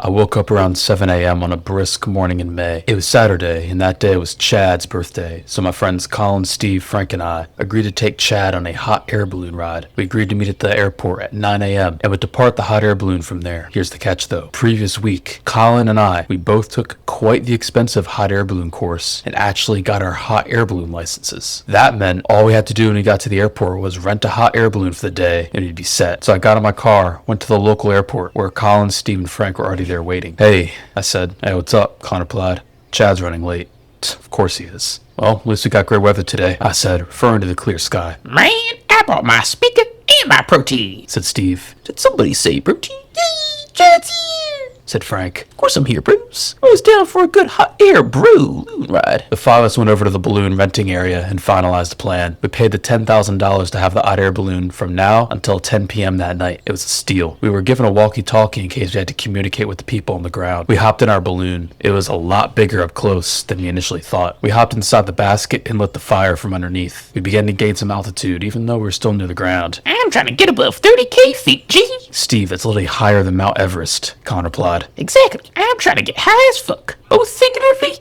I woke up around 7 a.m. on a brisk morning in May. It was Saturday, and that day was Chad's birthday, so my friends Colin, Steve, Frank, and I agreed to take Chad on a hot air balloon ride. We agreed to meet at the airport at 9 a.m. and would depart the hot air balloon from there. Here's the catch though. Previous week, Colin and I, we both took quite the expensive hot air balloon course and actually got our hot air balloon licenses. That meant all we had to do when we got to the airport was rent a hot air balloon for the day and we'd be set. So I got in my car, went to the local airport where Colin, Steve, and Frank were already there waiting. "Hey," I said. "Hey, what's up?" Colin replied. "Chad's running late." "Of course he is." "Well, at least we got great weather today," I said, referring to the clear sky. "Man, I brought my speaker and my protein," said Steve. "Did somebody say protein?" "Yay, Chad's here," said Frank. "Of course I'm here, Bruce. I was down for a good hot air balloon ride." The five of us went over to the balloon renting area and finalized the plan. We paid the $10,000 to have the hot air balloon from now until 10 p.m. that night. It was a steal. We were given a walkie-talkie in case we had to communicate with the people on the ground. We hopped in our balloon. It was a lot bigger up close than we initially thought. We hopped inside the basket and lit the fire from underneath. We began to gain some altitude, even though we were still near the ground. "I'm trying to get above 30,000 feet, G." "Steve, it's literally higher than Mount Everest," Colin replied. "Exactly. I'm trying to get high as fuck, both figuratively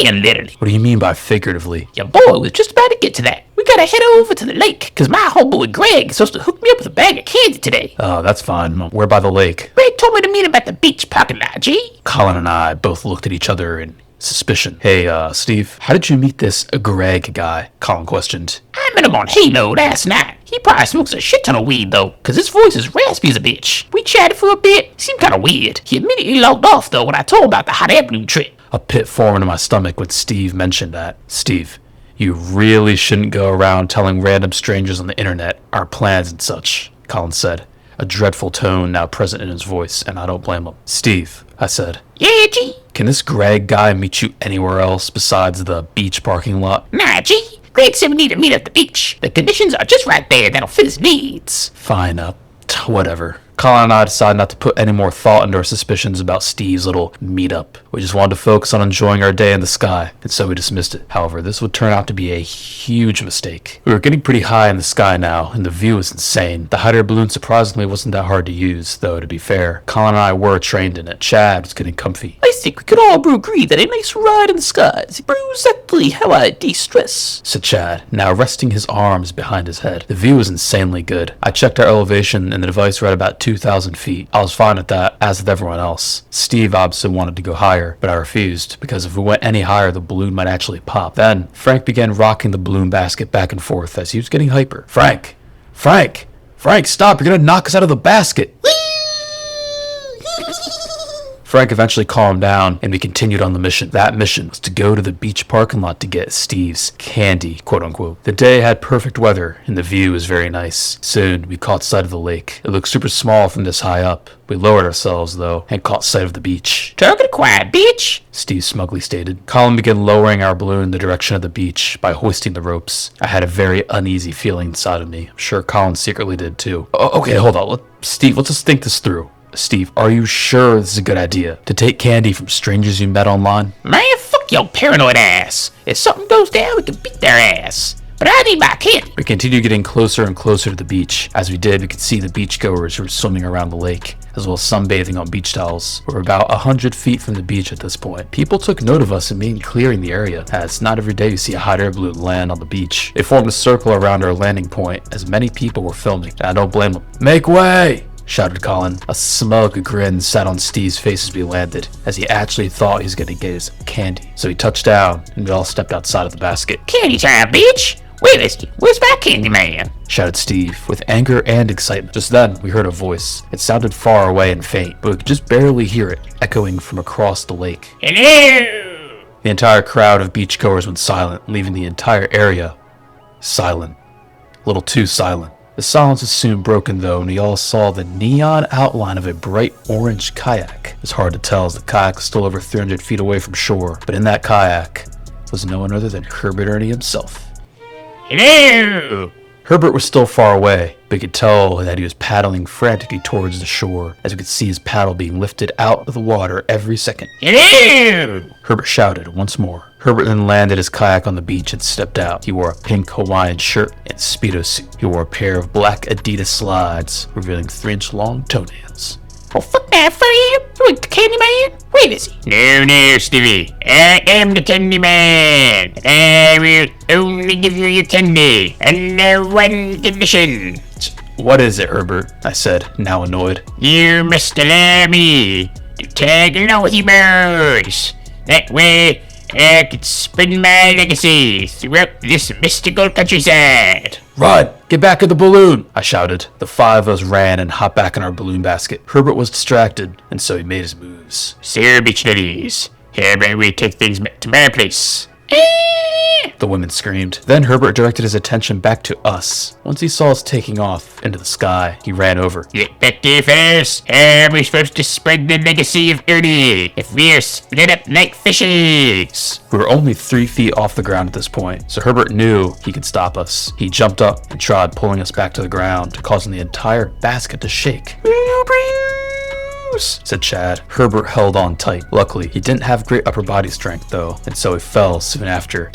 and literally." "What do you mean by figuratively?" "Your boy was just about to get to that. We gotta head over to the lake, cause my homeboy Greg is supposed to hook me up with a bag of candy today." "Oh, that's fine. We're by the lake." "Greg told me to meet him at the beach parking lot, G." Colin and I both looked at each other in suspicion. "Hey, Steve, how did you meet this Greg guy?" Colin questioned. "I met him on Halo last night. He probably smokes a shit ton of weed though, cause his voice is raspy as a bitch. We chatted for a bit, seemed kinda weird. He immediately logged off though when I told him about the hot air balloon trip." A pit formed in my stomach when Steve mentioned that. "Steve, you really shouldn't go around telling random strangers on the internet our plans and such," Colin said, a dreadful tone now present in his voice, and I don't blame him. "Steve," I said. "Yeah, G." "Can this Greg guy meet you anywhere else besides the beach parking lot?" "Nah, G. Greg said we need to meet at the beach. The conditions are just right there that'll fit his needs." "Fine, whatever." Colin and I decided not to put any more thought into our suspicions about Steve's little meetup. We just wanted to focus on enjoying our day in the sky, and so we dismissed it. However, this would turn out to be a huge mistake. We were getting pretty high in the sky now, and the view was insane. The hot air balloon surprisingly wasn't that hard to use, though to be fair, Colin and I were trained in it. Chad was getting comfy. "I think we could all agree that a nice ride in the sky is exactly how I de-stress," said Chad, now resting his arms behind his head. The view was insanely good. I checked our elevation, and the device read about 2,000 feet. I was fine at that, as with everyone else. Steve obviously wanted to go higher, but I refused, because if we went any higher, the balloon might actually pop. Then, Frank began rocking the balloon basket back and forth as he was getting hyper. Frank, stop, you're gonna knock us out of the basket!" Frank eventually calmed down, and we continued on the mission. That mission was to go to the beach parking lot to get Steve's candy, quote unquote. The day had perfect weather, and the view was very nice. Soon, we caught sight of the lake. It looked super small from this high up. We lowered ourselves, though, and caught sight of the beach. "Target acquired, bitch," Steve smugly stated. Colin began lowering our balloon in the direction of the beach by hoisting the ropes. I had a very uneasy feeling inside of me. I'm sure Colin secretly did too. Okay, hold on. Steve, let's just think this through. "Steve, are you sure this is a good idea? To take candy from strangers you met online?" "Man, fuck your paranoid ass. If something goes down, we can beat their ass. But I need my candy." We continued getting closer and closer to the beach. As we did, we could see the beachgoers who were swimming around the lake, as well as sunbathing on beach towels. We were about 100 feet from the beach at this point. People took note of us and began clearing the area, as not every day you see a hot air balloon land on the beach. They formed a circle around our landing point, as many people were filming, and I don't blame them. "Make way!" shouted Colin. A smug grin sat on Steve's face as we landed, as he actually thought he was going to get his candy. So he touched down, and we all stepped outside of the basket. "Candy time, bitch. Where is he? Where's my candy man?" shouted Steve, with anger and excitement. Just then, we heard a voice. It sounded far away and faint, but we could just barely hear it, echoing from across the lake. "Hello!" The entire crowd of beachgoers went silent, leaving the entire area silent. A little too silent. The silence was soon broken though, and we all saw the neon outline of a bright orange kayak. It was hard to tell as the kayak was still over 300 feet away from shore, but in that kayak was no one other than Herbert Ernie himself. "Hello!" Herbert was still far away, but we could tell that he was paddling frantically towards the shore, as we could see his paddle being lifted out of the water every second. "Hello!" Herbert shouted once more. Herbert then landed his kayak on the beach and stepped out. He wore a pink Hawaiian shirt and Speedo suit. He wore a pair of black Adidas slides, revealing 3-inch long toenails. Oh, fuck that fam! You ain't the Candyman? Where is he? No, Stevie. I am the Candyman. I will only give you your candy under one condition. What is it, Herbert? I said, now annoyed. You must allow me to tag along with you boys. That way, I can spread my legacy throughout this mystical countryside. Run! Get back in the balloon! I shouted. The five of us ran and hopped back in our balloon basket. Herbert was distracted, and so he made his moves. So, beach ladies, how about we take things back to my place? The women screamed. Then Herbert directed his attention back to us. Once he saw us taking off into the sky, he ran over. Get back there, fellas. How are we supposed to spread the legacy of Ernie if we're split up like fishes? We were only 3 feet off the ground at this point, so Herbert knew he could stop us. He jumped up and tried pulling us back to the ground, causing the entire basket to shake. Said Chad. Herbert held on tight. Luckily, he didn't have great upper body strength though, and so he fell soon after.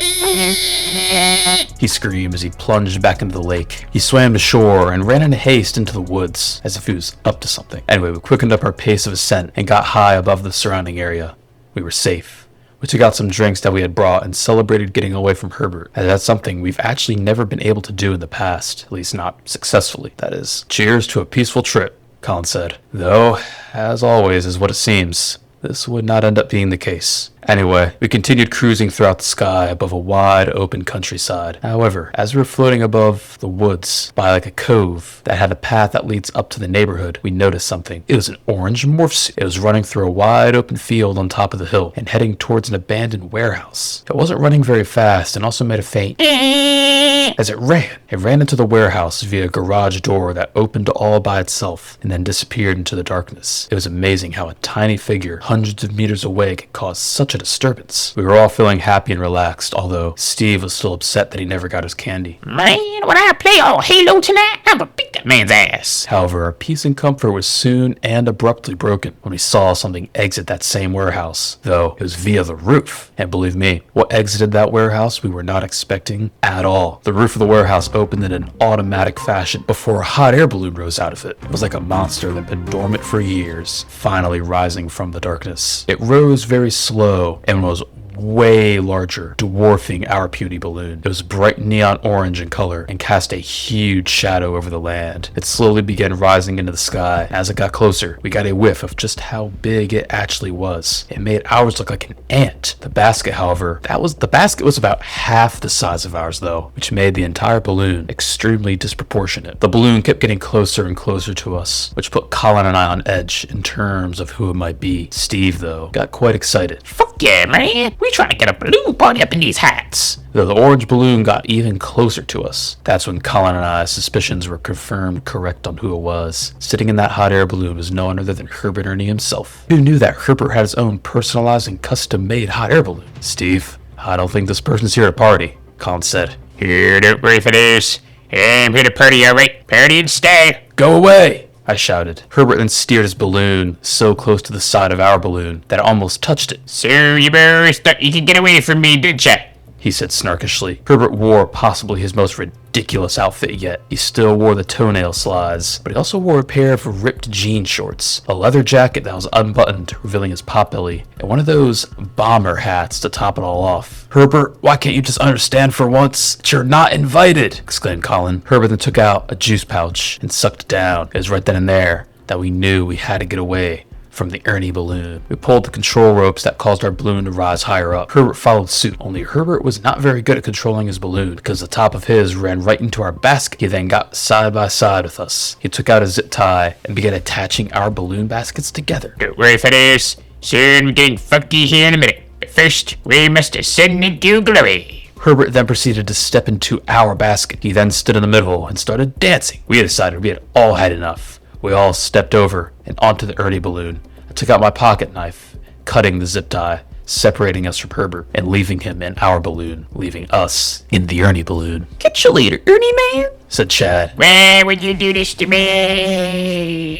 He screamed as he plunged back into the lake. He swam to shore and ran in haste into the woods, as if he was up to something. Anyway, we quickened up our pace of ascent and got high above the surrounding area. We were safe. We took out some drinks that we had brought and celebrated getting away from Herbert, as that's something we've actually never been able to do in the past, at least not successfully, that is. Cheers to a peaceful trip, Colin said. Though, as always is what it seems, this would not end up being the case. Anyway, we continued cruising throughout the sky above a wide open countryside. However, as we were floating above the woods by like a cove that had a path that leads up to the neighborhood, we noticed something. It was an orange morph suit. It was running through a wide open field on top of the hill and heading towards an abandoned warehouse. It wasn't running very fast and also made a faint as it ran into the warehouse via a garage door that opened all by itself and then disappeared into the darkness. It was amazing how a tiny figure hundreds of meters away could cause such a disturbance. We were all feeling happy and relaxed, although Steve was still upset that he never got his candy. Man, when I play all Halo tonight, I'm gonna beat that man's ass. However, our peace and comfort was soon and abruptly broken when we saw something exit that same warehouse, though it was via the roof. And believe me, what exited that warehouse we were not expecting at all. The roof of the warehouse opened in an automatic fashion before a hot air balloon rose out of it. It was like a monster that had been dormant for years, finally rising from the darkness. It rose very slow and was way larger, dwarfing our puny balloon. It was bright neon orange in color and cast a huge shadow over the land. It slowly began rising into the sky. As it got closer, we got a whiff of just how big it actually was. It made ours look like an ant. The basket, however, the basket was about half the size of ours though, which made the entire balloon extremely disproportionate. The balloon kept getting closer and closer to us, which put Colin and I on edge in terms of who it might be. Steve, though, got quite excited. Fuck yeah, man. We trying to get a balloon party up in these hats. Though the orange balloon got even closer to us, that's when Colin and I's suspicions were confirmed correct on who it was. Sitting in that hot air balloon was no one other than Herbert Ernie himself. Who knew that Herbert had his own personalized and custom-made hot air balloon? Steve, I don't think this person's here to party, Colin said. Here, don't worry for this. I'm here to party, alright? Party and stay. Go away! I shouted. Herbert then steered his balloon so close to the side of our balloon that it almost touched it. So you boys thought you could get away from me, didn't ya? He said snarkishly. Herbert wore possibly his most ridiculous outfit yet. He still wore the toenail slides, but he also wore a pair of ripped jean shorts, a leather jacket that was unbuttoned, revealing his potbelly, and one of those bomber hats to top it all off. Herbert, why can't you just understand for once that you're not invited? Exclaimed Colin. Herbert then took out a juice pouch and sucked it down. It was right then and there that we knew we had to get away from the Ernie balloon. We pulled the control ropes that caused our balloon to rise higher up. Herbert followed suit, only Herbert was not very good at controlling his balloon because the top of his ran right into our basket. He then got side by side with us. He took out a zip tie and began attaching our balloon baskets together. Don't worry for this. Soon we're getting funky here in a minute. But first, we must ascend into glory. Herbert then proceeded to step into our basket. He then stood in the middle and started dancing. We had decided we had all had enough. We all stepped over and onto the Ernie balloon. I took out my pocket knife, cutting the zip tie, separating us from Herbert, and leaving him in our balloon, leaving us in the Ernie balloon. Catch you later, Ernie man, said Chad. Why would you do this to me?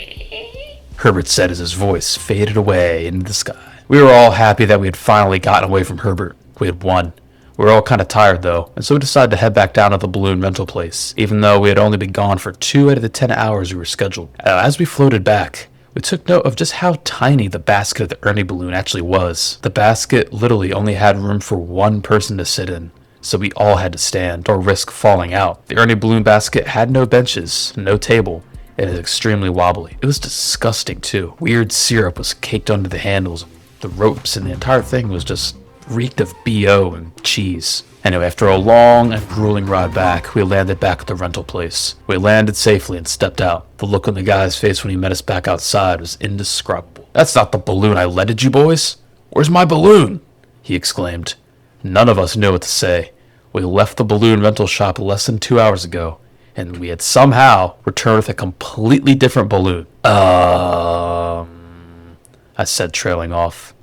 Herbert said as his voice faded away into the sky. We were all happy that we had finally gotten away from Herbert. We had won. We were all kind of tired though, and so we decided to head back down to the balloon rental place, even though we had only been gone for 2 out of the 10 hours we were scheduled. As we floated back, We took note of just how tiny the basket of the Ernie balloon actually was. The basket literally only had room for one person to sit in, so we all had to stand or risk falling out. The Ernie balloon basket had no benches, no table. It is extremely wobbly. It was disgusting too. Weird syrup was caked onto the handles, the ropes, and the entire thing was just reeked of BO and cheese. Anyway, after a long and grueling ride back, we landed back at the rental place. We landed safely and stepped out. The look on the guy's face when he met us back outside was indescribable. "That's not the balloon I lended you, boys. Where's my balloon?" he exclaimed. None of us knew what to say. We left the balloon rental shop less than 2 hours ago, and we had somehow returned with a completely different balloon. I said, trailing off.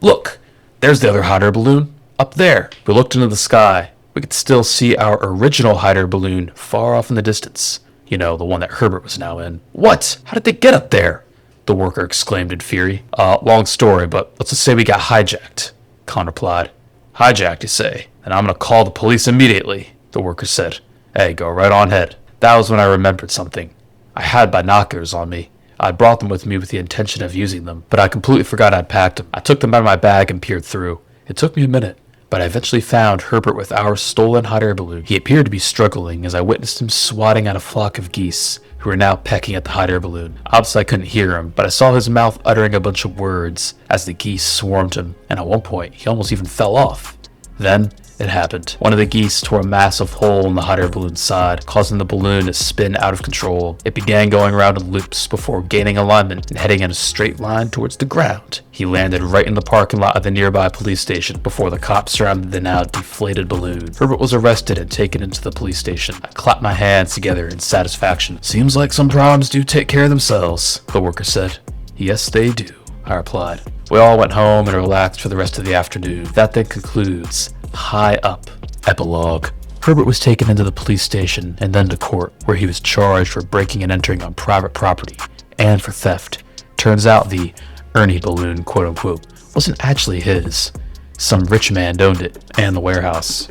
"Look, there's the other hot air balloon. Up there." We looked into the sky. We could still see our original hot air balloon far off in the distance. You know, the one that Herbert was now in. "What? How did they get up there?" the worker exclaimed in fury. Long story, but let's just say we got hijacked," Con replied. "Hijacked, you say? Then I'm gonna call the police immediately," the worker said. "Hey, go right on ahead." That was when I remembered something. I had binoculars on me. I brought them with me with the intention of using them, but I completely forgot I'd packed them. I took them out of my bag and peered through. It took me a minute, but I eventually found Herbert with our stolen hot air balloon. He appeared to be struggling as I witnessed him swatting at a flock of geese who were now pecking at the hot air balloon. Obviously I couldn't hear him, but I saw his mouth uttering a bunch of words as the geese swarmed him, and at one point he almost even fell off. Then it happened. One of the geese tore a massive hole in the hot air balloon's side, causing the balloon to spin out of control. It began going around in loops before gaining alignment and heading in a straight line towards the ground. He landed right in the parking lot of the nearby police station before the cops surrounded the now deflated balloon. Herbert was arrested and taken into the police station. I clapped my hands together in satisfaction. "Seems like some problems do take care of themselves," the worker said. "Yes, they do," I replied. We all went home and relaxed for the rest of the afternoon. That then concludes High Up. Epilogue. Herbert was taken into the police station and then to court, where he was charged for breaking and entering on private property and for theft. Turns out the Ernie balloon, quote unquote, wasn't actually his. Some rich man owned it and the warehouse.